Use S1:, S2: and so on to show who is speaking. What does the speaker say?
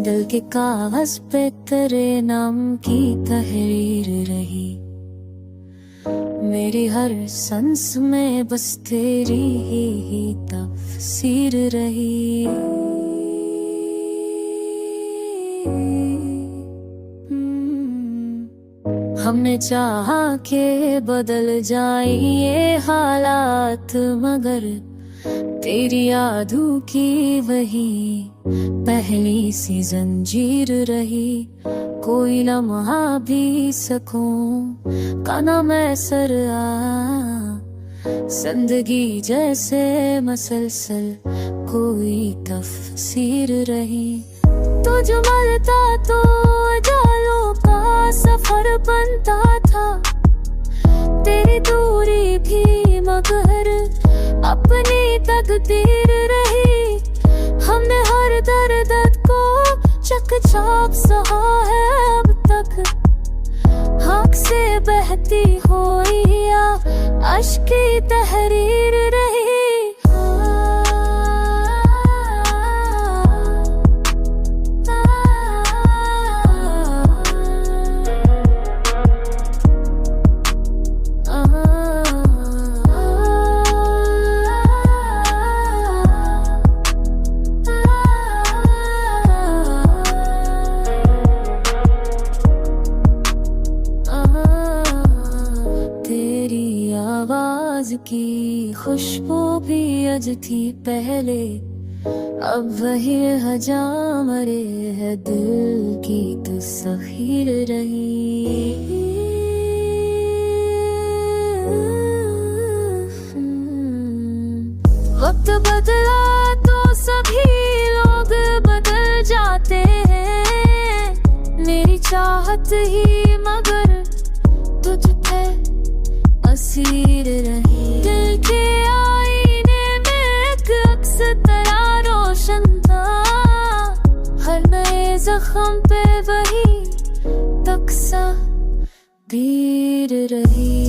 S1: दिल के कागज पे तेरे नाम की तहरीर रही। मेरी हर सांस में बस तेरी ही तफसीर रही। हमने चाहा के बदल जाए ये हालात, मगर तेरी यादों की वही पहली सी जंजीर रही। कोई लम्हा भी सकूं का ना मैसर आ, जिंदगी जैसे मसलसल कोई तफसीर रही। तुझ मरता तो जालों का सफर बनता था, तेरी दूरी भी मगर अपनी तकदीर रही। हमने हर दर्द को चकचाप सहा है अब तक, आँख से बहती हुई या अश्क की तहरीर रही। आवाज की खुशबू भी अज थी पहले, अब वही हजाम मरे है दिल की तो सखीर रही। वक्त बदला तो सभी लोग बदल जाते हैं, मेरी चाहत ही मगर तुझ पे असीर रही। दिल के आईने में एक अक्स तेरा रोशन था, हर नए जख्म पे वही तकसा पीर रही।